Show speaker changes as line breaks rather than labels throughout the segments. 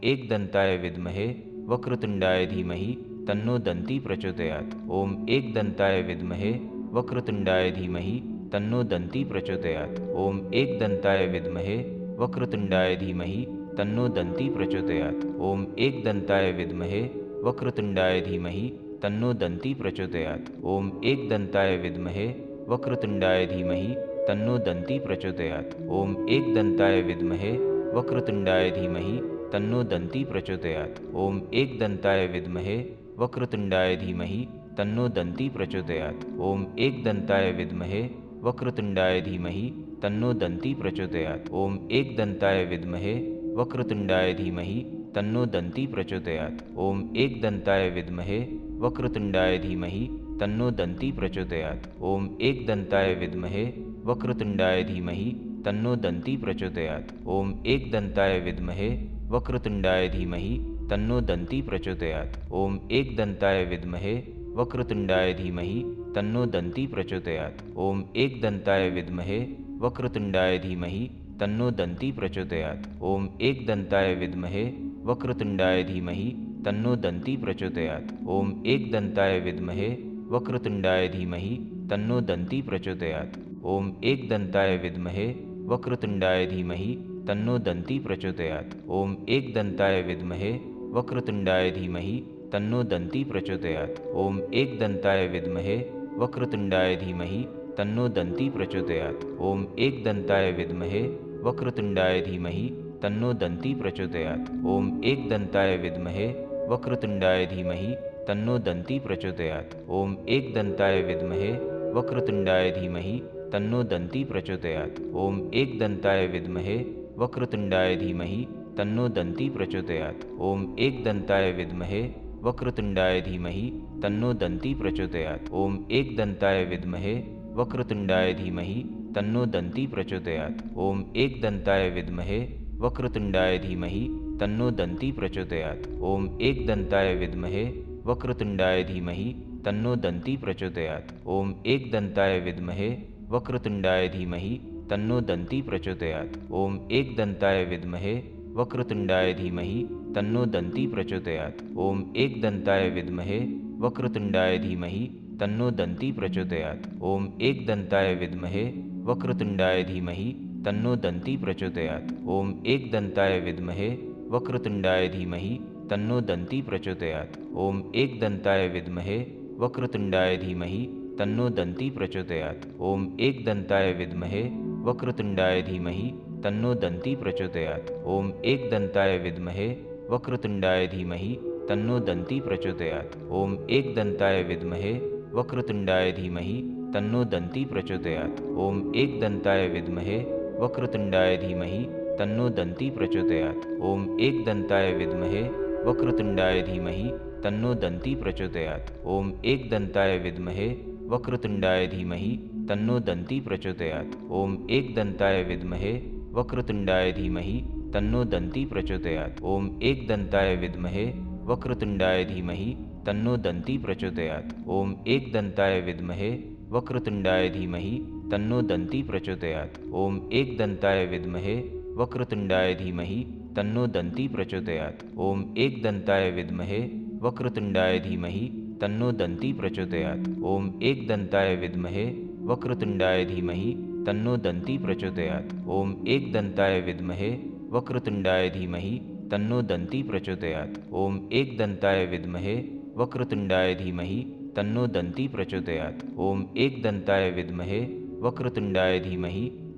एकदन्ताय विद्महे वक्रतुण्डाय धीमहि तन्नो दन्ती प्रचोदयात्। ओम एकदन्ताय विद्महे वक्रतुण्डाय धीमहि तन्नो दन्ती प्रचोदयात्। ओम एकदन्ताय विद्महे वक्रतुण्डाय धीमहि तन्नो दन्ती प्रचोदयात्। ओम एकदन्ताय विद्महे वक्रतुण्डाय धीमहि तन्नो दन्ती प्रचोदयात्। ओम एकदन्ताय विद्महे वक्रतुण्डाय धीमहि तन्नो दन्ती प्रचोदयात्। ओम एकदन्ताय विद्महे वक्रतुण्डाय धीमहि तन्नो दन्ती प्रचोदयात्। ओम एकदन्ताय विद्महे वक्रतुण्डाय धीमहि तन्नो दन्ती प्रचोदयात्। ओम एकदन्ताय विद्महे वक्रतुण्डाय धीमहि तन्नो दन्ती प्रचोदयात्। ओम एकदन्ताय विद्महे वक्रतुण्डाय धीमहि तन्नो दन्ती प्रचोदयात्। ओम एकदन्ताय विद्महे वक्रतुण्डाय धीमहि तन्नो दन्ती प्रचोदयात्। ओम एकदन्ताय विद्महे वक्रतुण्डाय धीमहि तन्नो दन्ती प्रचोदयात्। ओम एकदन्ताय विद्महे वक्रतुण्डाय धीमहि तन्नो दन्ती प्रचोदयात्। ओम एकदन्ताय विद्महे वक्रतुण्डाय धीमहि तन्नो दन्ती प्रचोदयात्। ओम एकदन्ताय विद्महे वक्रतुण्डाय धीमहि तन्नो दन्ती प्रचोदयात्। ओम एकदन्ताय विद्महे वक्रतुण्डाय धीमहि तन्नो दन्ती प्रचोदयात्। ओम एकदन्ताय विद्महे वक्रतुण्डाय धीमहि तन्नो दन्ती प्रचोदयात्। ओम एकदन्ताय विद्महे वक्रतुण्डाय धीमहि तन्नो दन्ती प्रचोदयात्। ओम एकदन्ताय विद्महे वक्रतुण्डाय धीमहि तन्नो दन्ती प्रचोदयात्। ओम एकदन्ताय विद्महे वक्रतुण्डाय धीमहि तन्नो दन्ती प्रचोदयात्। ओम एकदन्ताय विद्महे वक्रतुण्डाय धीमहि तन्नो दन्ती प्रचोदयात्। ओम एकदन्ताय विद्महे वक्रतुण्डाय धीमहि तन्नो दन्ती प्रचोदयात्। ओम एकदन्ताय विद्महे वक्रतुण्डाय धीमहि तन्नो दन्ती प्रचोदयात्। ओम एकदन्ताय विद्महे वक्रतुण्डाय धीमहि तन्नो दन्ती प्रचोदयात्। ओम एकदन्ताय विद्महे वक्रतुण्डाय धीमहि तन्नो दन्ती प्रचोदयात्। ओम एकदन्ताय विद्महे वक्रतुण्डाय धीमहि तन्नो दन्ती प्रचोदयात्। ओम एकदन्ताय विद्महे वक्रतुण्डाय धीमहि तन्नो दन्ती प्रचोदयात्। ओम एकदन्ताय विद्महे वक्रतुण्डाय धीमहि तन्नो दन्ती प्रचोदयात्। ओम एकदन्ताय विद्महे वक्रतुण्डाय धीमहि तन्नो दन्ती प्रचोदयात्। ओम एकदन्ताय विद्महे वक्रतुण्डाय धीमहि तन्नो दन्ती प्रचोदयात्। ओम एकदन्ताय विद्महे वक्रतुण्डाय धीमहि तन्नो दन्ती प्रचोदयात्। ओम एकदन्ताय विद्महे वक्रतुण्डाय धीमहि तन्नो दन्ती प्रचोदयात्। ओम एकदन्ताय विद्महे वक्रतुण्डाय धीमहि तन्नो दन्ती प्रचोदयात्। ओम एकदन्ताय विद्महे वक्रतुण्डाय धीमहि तन्नो दन्ती प्रचोदयात्। ओम एकदन्ताय विद्महे वक्रतुण्डाय धीमहि तन्नो दन्ती प्रचोदयात्। ओम एकदन्ताय विद्महे वक्रतुण्डाय धीमहि तन्नो दन्ती प्रचोदयात्। ओम एकदन्ताय विद्महे वक्रतुण्डाय धीमहि तन्नो दन्ती प्रचोदयात्। ओम एकदन्ताय विद्महे वक्रतुण्डाय धीमहि तन्नो दन्ती प्रचोदयात्। ओम एकदन्ताय विद्महे वक्रतुण्डाय धीमहि तन्नो दन्ती प्रचोदयात्। ओम एकदन्ताय विद्महे वक्रतुण्डाय धीमहि तन्नो दन्ती प्रचोदयात्। ओम एकदन्ताय विद्महे वक्रतुण्डाय धीमहि तन्नो दन्ती प्रचोदयात्। ओम एकदन्ताय विद्महे वक्रतुण्डाय धीमहि तन्नो दन्ती प्रचोदयात्। ओम एकदन्ताय विद्महे वक्रतुण्डाय धीमहि तन्नो दन्ती प्रचोदयात्। ओम एकदन्ताय विद्महे वक्रतुण्डाय धीमहि तन्नो दन्ती प्रचोदयात्। ओम एकदन्ताय विद्महे वक्रतुण्डाय धीमहि तन्नो दन्ती प्रचोदयात्। ओम एकदन्ताय विद्महे वक्रतुण्डाय धीमहि तन्नो दन्ती प्रचोदयात्। ओम एकदन्ताय विद्महे वक्रतुण्डाय धीमहि तन्नो दन्ती प्रचोदयात्। ओम एकदन्ताय विद्महे वक्रतुण्डाय धीमहि तन्नो दन्ती प्रचोदयात्। ओम एकदन्ताय विद्महे वक्रतुण्डाय धीमहि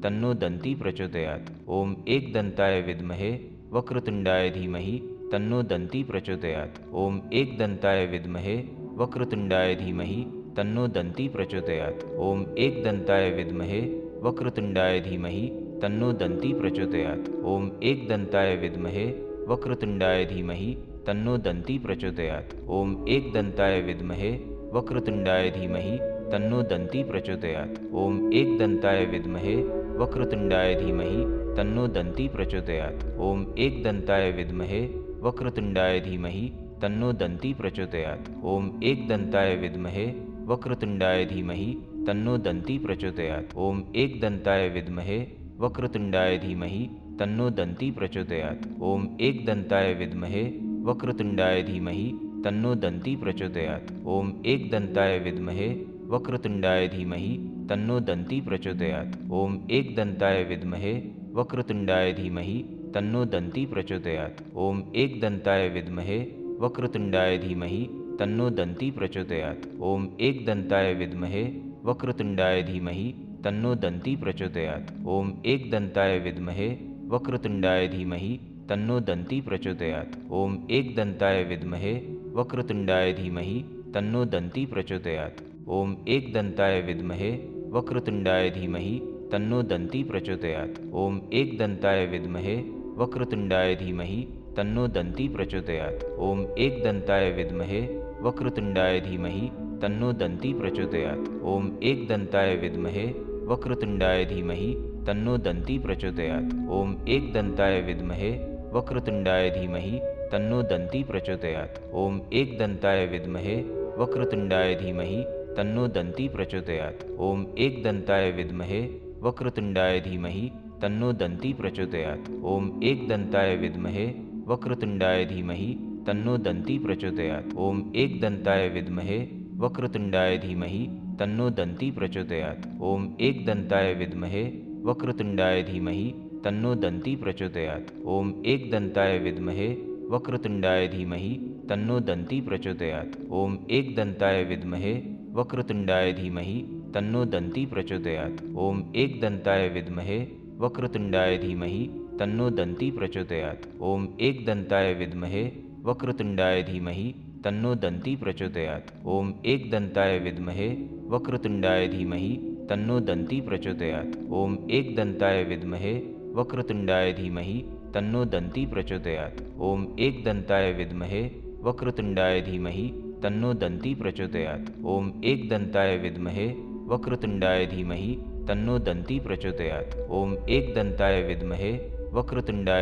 तन्नो दन्ती प्रचोदयात्। ओम एकदन्ताय विद्महे वक्रतुण्डाय धीमहि तन्नो दन्ती प्रचोदयात्। ओम एकदन्ताय विद्महे वक्रतुण्डाय धीमहि तन्नो दन्ती प्रचोदयात्। ओम एकदन्ताय विद्महे वक्रतुण्डाय धीमहि तन्नो दन्ती प्रचोदयात्। ओम एकदन्ताय विद्महे वक्रतुण्डाय धीमहि तन्नो दन्ती प्रचोदयात्। ओम एकदन्ताय विद्महे वक्रतुण्डाय धीमहि तन्नो दन्ती प्रचोदयात्। ओम एकदन्ताय विद्महे वक्रतुण्डाय धीमहि तन्नो दन्ती प्रचोदयात्। ओम एकदन्ताय विद्महे वक्रतुण्डाय धीमहि तन्नो दन्ती प्रचोदयात्। ओम एकदन्ताय विद्महे वक्रतुण्डाय धीमहि तन्नो दन्ती प्रचोदयात्। ओम एकदन्ताय विद्महे वक्रतुण्डाय धीमहि तन्नो दन्ती प्रचोदयात्। ओम एकदन्ताय विद्महे वक्रतुण्डाय धीमहि तन्नो दन्ती प्रचोदयात्। ओम एकदन्ताय विद्महे वक्रतुण्डाय धीमहि तन्नो दन्ती प्रचोदयात्। ओम एकदन्ताय विद्महे वक्रतुण्डाय धीमहि तन्नो दन्ती प्रचोदयात्। ओम एकदन्ताय विद्महे वक्रतुण्डाय धीमहि तन्नो दन्ती प्रचोदयात्। ओम एकदन्ताय विद्महे वक्रतुण्डाय धीमहि तन्नो दन्ती प्रचोदयात्। ओम एकदन्ताय विद्महे वक्रतुण्डाय धीमहि तन्नो दन्ती प्रचोदयात्। ओम एकदन्ताय विद्महे वक्रतुण्डाय धीमहि तन्नो दन्ती प्रचोदयात्। ओम एकदन्ताय विद्महे वक्रतुण्डाय धीमहि तन्नो दन्ती प्रचोदयात्। ओम एकदन्ताय विद्महे वक्रतुण्डाय धीमहि तन्नो दन्ती प्रचोदयात्। ओम एकदन्ताय विद्महे वक्रतुण्डाय धीमहि तन्नो दन्ती प्रचोदयात्। ओम एकदन्ताय विद्महे वक्रतुण्डाय धीमहि तन्नो दन्ती प्रचोदयात्। ओम एकदन्ताय विद्महे वक्रतुण्डाय धीमहि तन्नो दन्ती प्रचोदयात्। ओम एकदन्ताय विद्महे वक्रतुण्डाय धीमहि तन्नो दन्ती प्रचोदयात्। ओम एकदन्ताय विद्महे वक्रतुण्डाय धीमहि तन्नो दन्ती प्रचोदयात्। ओम एकदन्ताय विद्महे वक्रतुण्डाय धीमहि तन्नो दन्ती प्रचोदयात्। ओम एकदन्ताय विद्महे वक्रतुण्डाय धीमहि तन्नो दन्ती प्रचोदयात्। ओम एकदन्ताय विद्महे वक्रतुण्डाय धीमहि तन्नो दन्ती प्रचोदयात्। ओम एकदन्ताय विद्महे वक्रतुण्डाय धीमहि तन्नो दन्ती प्रचोदयात्। ओम एकदन्ताय विद्महे वक्रतुण्डाय धीमहि तन्नो दन्ती प्रचोदयात्। ओम एकदन्ताय विद्महे वक्रतुण्डाय धीमहि तन्नो दन्ती प्रचोदयात्। ओम एकदन्ताय विद्महे वक्रतुण्डाय धीमहि तन्नो दन्ती प्रचोदयात्। ओम एकदन्ताय विद्महे वक्रतुण्डाय धीमहि तन्नो दन्ती प्रचोदयात्। ओम एकदन्ताय विद्महे वक्रतुण्डाय धीमहि तन्नो दन्ती प्रचोदयात्। ओम एकदन्ताय विद्महे वक्रतुण्डाय धीमहि तन्नो दन्ती प्रचोदयात्। ओम एकदन्ताय विद्महे वक्रतुण्डाय धीमहि तन्नो दन्ती प्रचोदयात्। ओम एकदन्ताय विद्महे वक्रतुण्डाय धीमहि तन्नो दन्ती प्रचोदयात्। ओम एकदन्ताय विद्महे वक्रतुण्डाय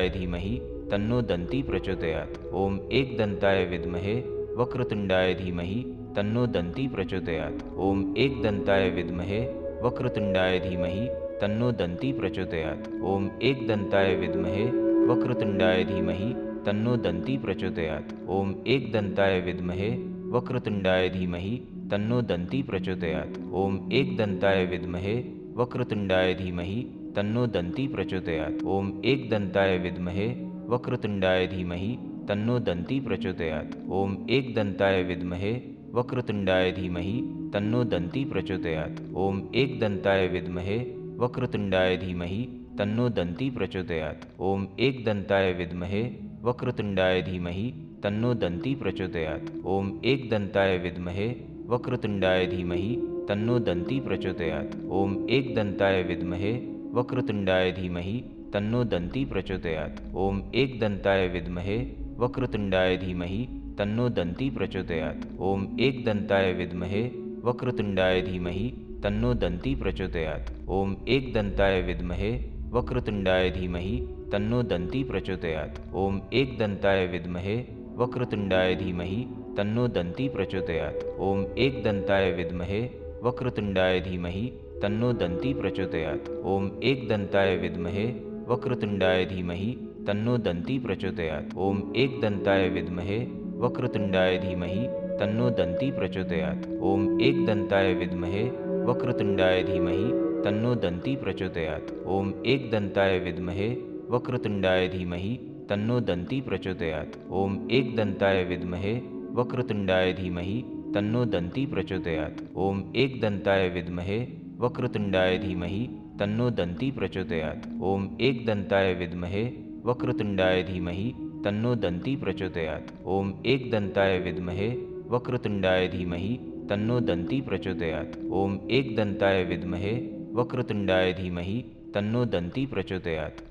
धीमहि तन्नो दन्ती प्रचोदयात्। ओम एकदन्ताय विद्महे वक्रतुण्डाय धीमहि तन्नो दन्ती प्रचोदयात्। ओम एकदन्ताय विद्महे वक्रतुण्डाय धीमहि तन्नो दन्ती प्रचोदयात्। ओम एकदन्ताय विद्महे वक्रतुण्डाय धीमहि तन्नो दन्ती प्रचोदयात्। ओम एकदन्ताय विद्महे वक्रतुण्डाय धीमहि तन्नो दन्ती प्रचोदयात्। ओम एकदन्ताय विद्महे वक्रतुण्डाय धीमहि तन्नो दन्ती प्रचोदयात्। ओम एकदन्ताय विद्महे वक्रतुण्डाय धीमहि तन्नो दन्ती प्रचोदयात्। ओम एकदन्ताय विद्महे वक्रतुण्डाय धीमहि तन्नो दन्ती प्रचोदयात्। ओम एकदन्ताय विद्महे वक्रतुण्डाय धीमहि तन्नो दन्ती प्रचोदयात्। ओम एकदन्ताय विद्महे वक्रतुण्डाय धीमहि तन्नो दन्ती प्रचोदयात्। ओम एकदन्ताय विद्महे वक्रतुण्डाय धीमहि तन्नो दन्ती प्रचोदयात्। ओम एकदन्ताय विद्महे वक्रतुण्डाय धीमहि तन्नो दन्ती प्रचोदयात्। ओम एकदन्ताय विद्महे वक्रतुण्डाय धीमहि तन्नो दन्ती प्रचोदयात्। ओम एकदन्ताय विद्महे वक्रतुण्डाय धीमहि तन्नो दन्ती प्रचोदयात्। ओम एकदन्ताय विद्महे वक्रतुण्डाय धीमहि तन्नो दन्ती प्रचोदयात्। ओम एकदन्ताय विद्महे वक्रतुण्डाय धीमहि तन्नो दन्ती प्रचोदयात्। ओम एकदन्ताय विद्महे वक्रतुण्डाय धीमहि तन्नो दन्ती प्रचोदयात्। ओम एकदन्ताय विद्महे वक्रतुण्डाय धीमहि तन्नो दन्ती प्रचोदयात्। ओम एकदन्ताय विद्महे वक्रतुण्डाय धीमहि तन्नो दन्ती प्रचोदयात्। ओम एकदन्ताय विद्महे वक्रतुण्डाय धीमहि तन्नो दन्ती प्रचोदयात्। ओम एकदन्ताय विद्महे वक्रतुण्डाय धीमहि तन्नो दन्ती प्रचोदयात्। ओम एकदन्ताय विद्महे वक्रतुण्डाय धीमहि तन्नो दन्ती प्रचोदयात्। ओम एकदन्ताय विद्महे वक्रतुण्डाय धीमहि तन्नो दन्ती प्रचोदयात्। ओम एकदन्ताय विद्महे वक्रतुण्डाय धीमहि तन्नो दन्ती प्रचोदयात्। ओम एकदन्ताय विद्महे वक्रतुण्डाय धीमहि तन्नो दन्ती प्रचोदयात्।